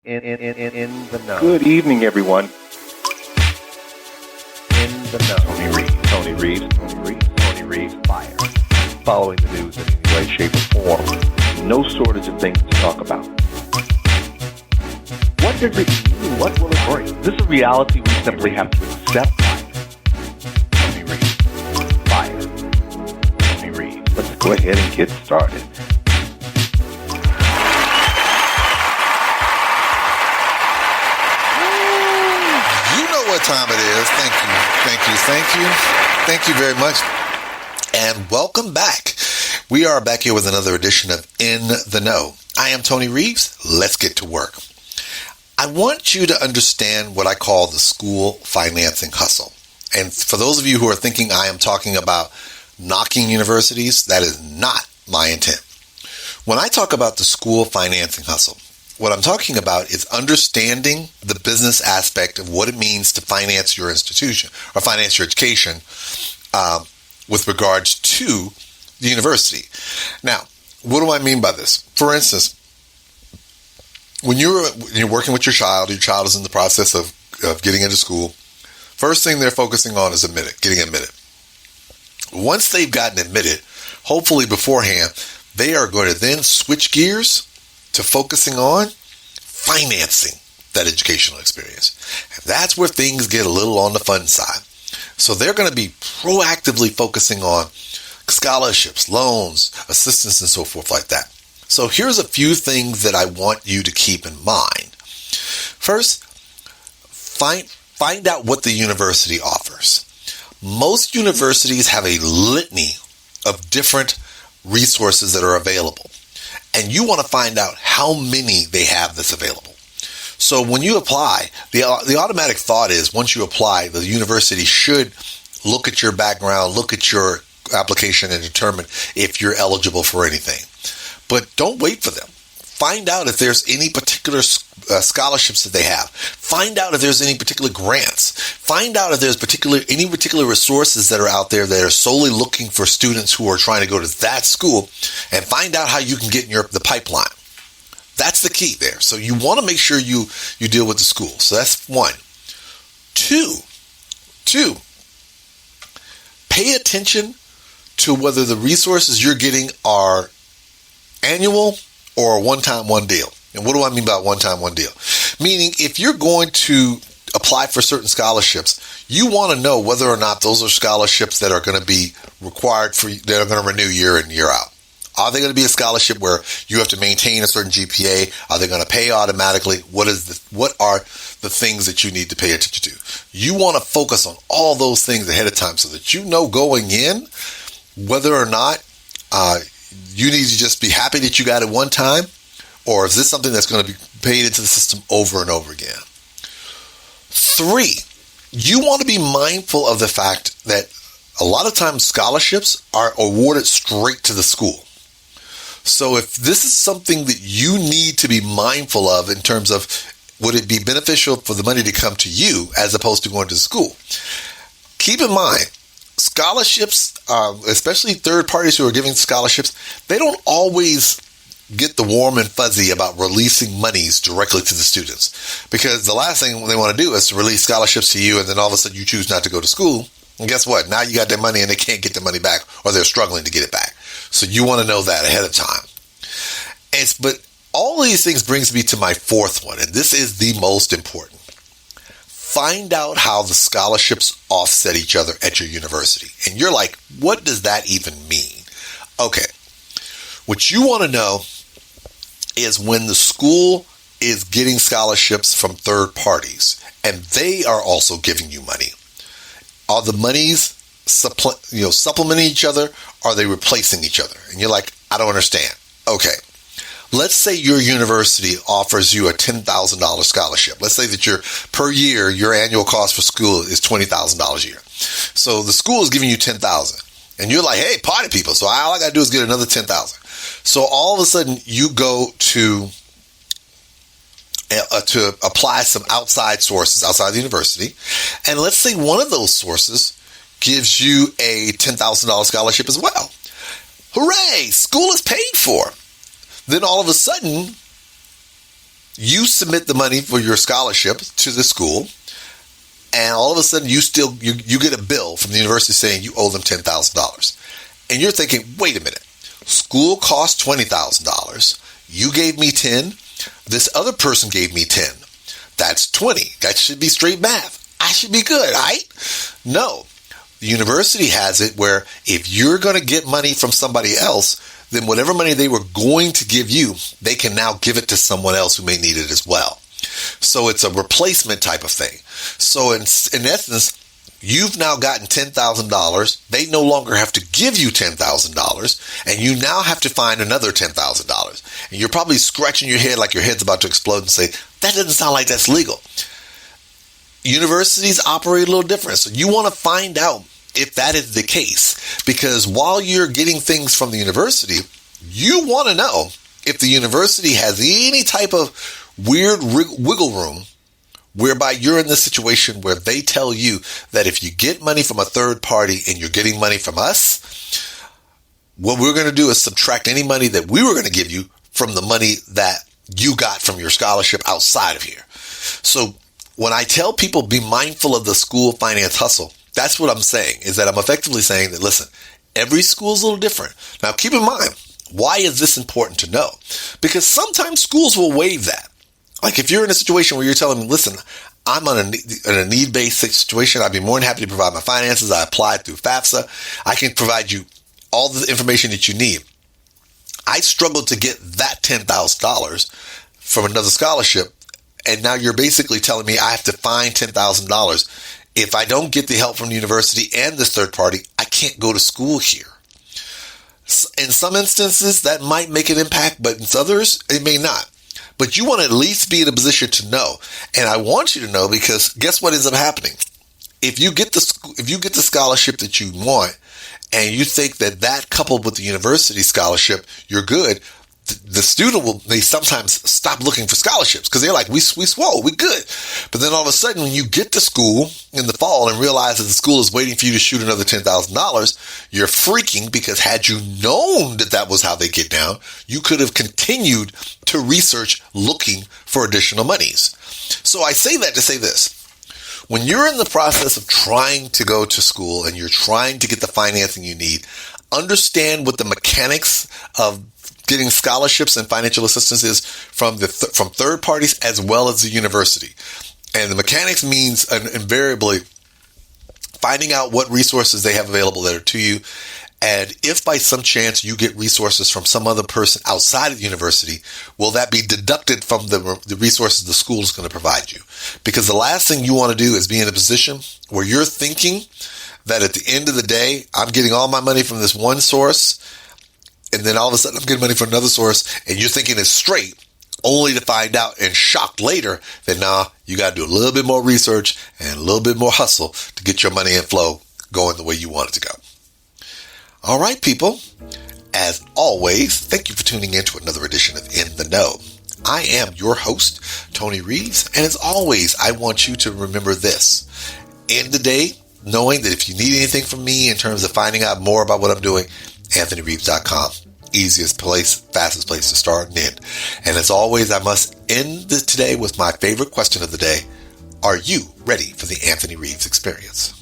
In the know. Good evening, everyone. In the know. Tony Reeves. Fire. Following the news in any way, shape, or form. No shortage of things to talk about. What does it mean? What will it bring? This is a reality we simply have to accept. Tony Reeves. Fire. Tony Reeves. Let's go ahead and get started. What time it is. Thank you very much. And welcome back. We are back here with another edition of In the Know. I am Tony Reeves. Let's get to work. I want you to understand what I call the school financing hustle. And for those of you who are thinking I am talking about knocking universities, that is not my intent. When I talk about the school financing hustle, what I'm talking about is understanding the business aspect of what it means to finance your institution or finance your education with regards to the university. Now, what do I mean by this? For instance, when you're working with your child is in the process of getting into school, first thing they're focusing on is getting admitted. Once they've gotten admitted, hopefully beforehand, they are going to then switch gears to focusing on financing that educational experience. And that's where things get a little on the fun side. So they're going to be proactively focusing on scholarships, loans, assistance, and so forth like that. So here's a few things that I want you to keep in mind. First, find out what the university offers. Most universities have a litany of different resources that are available. And you want to find out how many they have that's available. So when you apply, the automatic thought is once you apply, the university should look at your background, look at your application, and determine if you're eligible for anything. But don't wait for them. Find out if there's any particular scholarships that they have. Find out if there's any particular grants. Find out if there's any particular resources that are out there that are solely looking for students who are trying to go to that school, and find out how you can get in the pipeline. That's the key there. So you want to make sure you deal with the school. So that's one. Two, pay attention to whether the resources you're getting are annual or a one-time, one deal. And what do I mean by one-time, one deal? Meaning, if you're going to apply for certain scholarships, you want to know whether or not those are scholarships that are going to be required that are going to renew year in, year out. Are they going to be a scholarship where you have to maintain a certain GPA? Are they going to pay automatically? What are the things that you need to pay attention to? You want to focus on all those things ahead of time so that you know going in whether or not you need to just be happy that you got it one time, or is this something that's going to be paid into the system over and over again? 3, you want to be mindful of the fact that a lot of times scholarships are awarded straight to the school. So if this is something that you need to be mindful of in terms of would it be beneficial for the money to come to you as opposed to going to the school, keep in mind, scholarships, especially third parties who are giving scholarships, they don't always get the warm and fuzzy about releasing monies directly to the students. Because the last thing they want to do is to release scholarships to you and then all of a sudden you choose not to go to school. And guess what? Now you got their money and they can't get the money back, or they're struggling to get it back. So you want to know that ahead of time. But all of these things brings me to my 4th one, and this is the most important. Find out how the scholarships offset each other at your university. And you're like, what does that even mean? Okay. What you want to know is when the school is getting scholarships from third parties and they are also giving you money, are the monies supplementing each other? Are they replacing each other? And you're like, I don't understand. Okay. Let's say your university offers you a $10,000 scholarship. Let's say that per year, your annual cost for school is $20,000 a year. So the school is giving you $10,000. And you're like, hey, party people. So all I got to do is get another $10,000. So all of a sudden you go to apply some outside sources outside the university. And let's say one of those sources gives you a $10,000 scholarship as well. Hooray! School is paid for. Then all of a sudden, you submit the money for your scholarship to the school, and all of a sudden you get a bill from the university saying you owe them $10,000. And you're thinking, wait a minute, school costs $20,000. You gave me 10. This other person gave me 10. That's 20. That should be straight math. I should be good, right? No. The university has it where if you're going to get money from somebody else, then whatever money they were going to give you, they can now give it to someone else who may need it as well. So it's a replacement type of thing. So in essence, you've now gotten $10,000. They no longer have to give you $10,000, and you now have to find another $10,000. And you're probably scratching your head like your head's about to explode and say, that doesn't sound like that's legal. Universities operate a little different. So you want to find out if that is the case, because while you're getting things from the university, you want to know if the university has any type of weird wiggle room whereby you're in the situation where they tell you that if you get money from a third party and you're getting money from us, what we're going to do is subtract any money that we were going to give you from the money that you got from your scholarship outside of here. So when I tell people be mindful of the school finance hustle, that's what I'm saying, is that I'm effectively saying that, listen, every school is a little different. Now, keep in mind, why is this important to know? Because sometimes schools will waive that. Like if you're in a situation where you're telling me, listen, I'm in a need-based situation, I'd be more than happy to provide my finances. I applied through FAFSA. I can provide you all the information that you need. I struggled to get that $10,000 from another scholarship, and now you're basically telling me I have to find $10,000. If I don't get the help from the university and this third party, I can't go to school here. In some instances, that might make an impact, but in others, it may not. But you want to at least be in a position to know. And I want you to know, because guess what ends up happening? If you get the scholarship that you want, and you think that coupled with the university scholarship, you're good, the student they sometimes stop looking for scholarships because they're like, we swole, we good. But then all of a sudden, when you get to school in the fall and realize that the school is waiting for you to shoot another $10,000, you're freaking, because had you known that was how they get down, you could have continued to research looking for additional monies. So I say that to say this. When you're in the process of trying to go to school and you're trying to get the financing you need, understand what the mechanics of getting scholarships and financial assistance is from third parties as well as the university. And the mechanics means invariably finding out what resources they have available that are to you. And if by some chance you get resources from some other person outside of the university, will that be deducted from the resources the school is going to provide you? Because the last thing you want to do is be in a position where you're thinking that at the end of the day, I'm getting all my money from this one source, and then all of a sudden I'm getting money from another source, and you're thinking it's straight, only to find out and shocked later that now you got to do a little bit more research and a little bit more hustle to get your money inflow going the way you want it to go. All right, people. As always, thank you for tuning in to another edition of In the Know. I am your host, Tony Reeves, and as always, I want you to remember this. End the day knowing that if you need anything from me in terms of finding out more about what I'm doing, AnthonyReeves.com. Easiest place, fastest place to start and end. And as always, I must end today with my favorite question of the day. Are you ready for the Anthony Reeves experience?